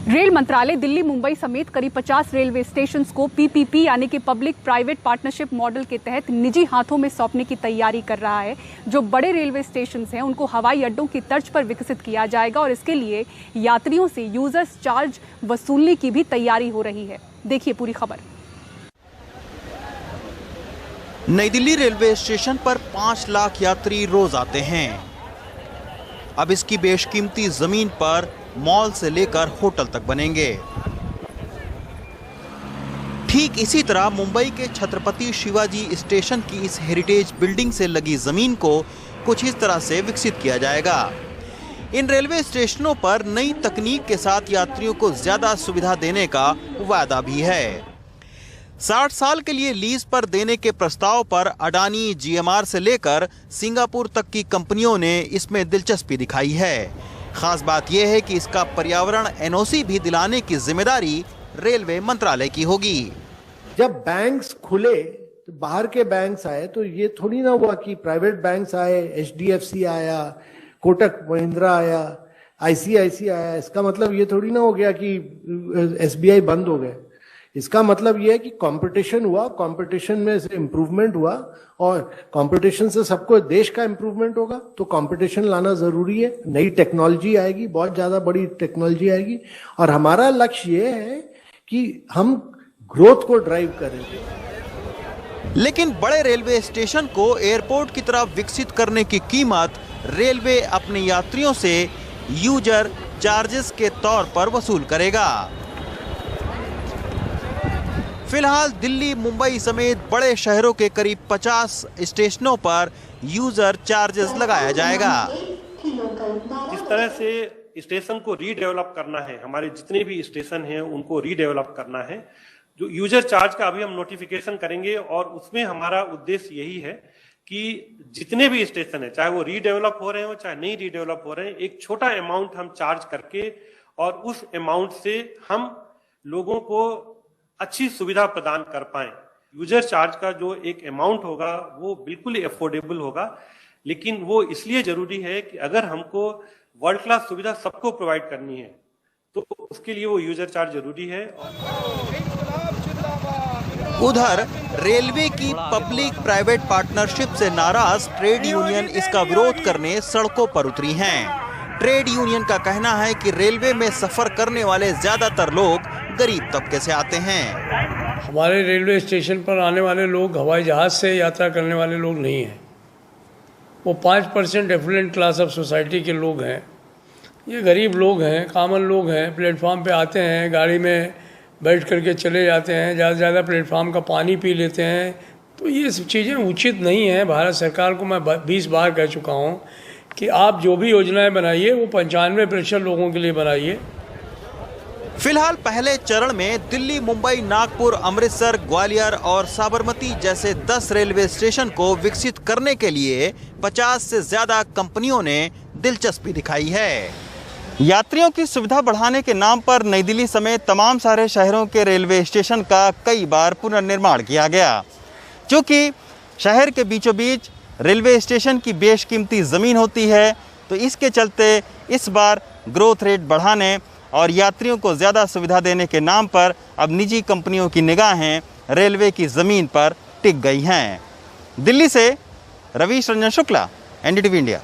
Rail मंत्रालय दिल्ली मुंबई समेत करीब 50 रेलवे स्टेशन को पीपीपी यानी कि पब्लिक प्राइवेट पार्टनरशिप मॉडल के तहत निजी हाथों में सौंपने की तैयारी कर रहा है। जो बड़े रेलवे स्टेशन हैं उनको हवाई अड्डों की तर्ज पर विकसित किया जाएगा और इसके लिए यात्रियों से यूजर्स चार्ज वसूलने की भी तैयारी हो रही है। देखिए पूरी खबर। नई दिल्ली रेलवे स्टेशन पर 5 लाख यात्री रोज आते हैं। अब इसकी बेशकीमती जमीन पर मॉल से लेकर होटल तक बनेंगे। ठीक इसी तरह मुंबई के छत्रपति शिवाजी स्टेशन की इस हेरिटेज बिल्डिंग से लगी जमीन को कुछ इस तरह से विकसित किया जाएगा। इन रेलवे स्टेशनों पर नई तकनीक के साथ यात्रियों को ज्यादा सुविधा देने का वादा भी है। 60 साल के लिए लीज पर देने के प्रस्ताव पर अडानी, जीएमआर से लेकर सिंगापुर तक की कंपनियों ने इसमें दिलचस्पी दिखाई है। खास बात यह है कि इसका पर्यावरण एनओसी भी दिलाने की जिम्मेदारी रेलवे मंत्रालय की होगी। जब बैंक्स खुले तो बाहर के बैंक्स आए, तो ये थोड़ी ना हुआ कि प्राइवेट बैंक्स आए, एचडीएफसी आया, कोटक महिंद्रा आया, आईसीआईसी आया। इसका मतलब ये थोड़ी ना हो गया कि एसबीआई बंद हो गए। इसका मतलब यह है कि कंपटीशन हुआ, कंपटीशन में से इंप्रूवमेंट हुआ और कंपटीशन से सबको देश का इंप्रूवमेंट होगा। तो कंपटीशन लाना जरूरी है। नई टेक्नोलॉजी आएगी, बहुत ज्यादा बड़ी टेक्नोलॉजी आएगी और हमारा लक्ष्य ये है कि हम ग्रोथ को ड्राइव करेंगे। लेकिन बड़े रेलवे स्टेशन को एयरपोर्ट की तरह विकसित करने की कीमत रेलवे अपने यात्रियों से यूजर चार्जेस के तौर पर वसूल करेगा। फिलहाल दिल्ली, मुंबई समेत बड़े शहरों के करीब 50 स्टेशनों पर यूजर चार्जेस लगाया जाएगा। जिस तरह से स्टेशन को रीडेवलप करना है, हमारे जितने भी स्टेशन हैं उनको रीडेवलप करना है। जो यूजर चार्ज का अभी हम नोटिफिकेशन करेंगे और उसमें हमारा उद्देश्य यही है कि जितने भी स्टेशन है, चाहे वो रीडेवलप हो रहे हो चाहे नहीं रीडेवलप हो रहे हैं, एक छोटा अमाउंट हम चार्ज करके और उस अमाउंट से हम लोगों को अच्छी सुविधा प्रदान कर पाएं। यूजर चार्ज का जो एक अमाउंट होगा वो बिल्कुल अफोर्डेबल होगा, लेकिन वो इसलिए जरूरी है कि अगर हमको वर्ल्ड क्लास सुविधा सबको प्रोवाइड करनी है तो उसके लिए वो यूजर चार्ज जरूरी है। उधर रेलवे की पब्लिक प्राइवेट पार्टनरशिप से नाराज ट्रेड यूनियन इसका विरोध करने सड़कों पर उतरी हैं। ट्रेड यूनियन का कहना है कि रेलवे में सफर करने वाले ज्यादातर लोग गरीब तबके से आते हैं। हमारे रेलवे स्टेशन पर आने वाले लोग हवाई जहाज से यात्रा करने वाले लोग नहीं हैं। वो 5% एफ्लुएंट क्लास ऑफ सोसाइटी के लोग हैं। ये गरीब लोग हैं, कॉमन लोग हैं। प्लेटफार्म पे आते हैं, गाड़ी में बैठ करके चले जाते हैं, ज़्यादा से ज़्यादा प्लेटफार्म का पानी पी लेते हैं। तो ये सब चीज़ें उचित नहीं हैं। भारत सरकार को मैं 20 बार कह चुका हूँ कि आप जो भी योजनाएं बनाइए वो 95% लोगों के लिए बनाइए। फिलहाल पहले चरण में दिल्ली, मुंबई, नागपुर, अमृतसर, ग्वालियर और साबरमती जैसे 10 रेलवे स्टेशन को विकसित करने के लिए 50 से ज्यादा कंपनियों ने दिलचस्पी दिखाई है। यात्रियों की सुविधा बढ़ाने के नाम पर नई दिल्ली समेत तमाम सारे शहरों के रेलवे स्टेशन का कई बार पुनर्निर्माण किया गया। क्योंकि शहर के बीचों बीच रेलवे स्टेशन की बेशकीमती ज़मीन होती है, तो इसके चलते इस बार ग्रोथ रेट बढ़ाने और यात्रियों को ज़्यादा सुविधा देने के नाम पर अब निजी कंपनियों की निगाहें रेलवे की ज़मीन पर टिक गई हैं। दिल्ली से रवीश रंजन शुक्ला, एनडीटीवी इंडिया।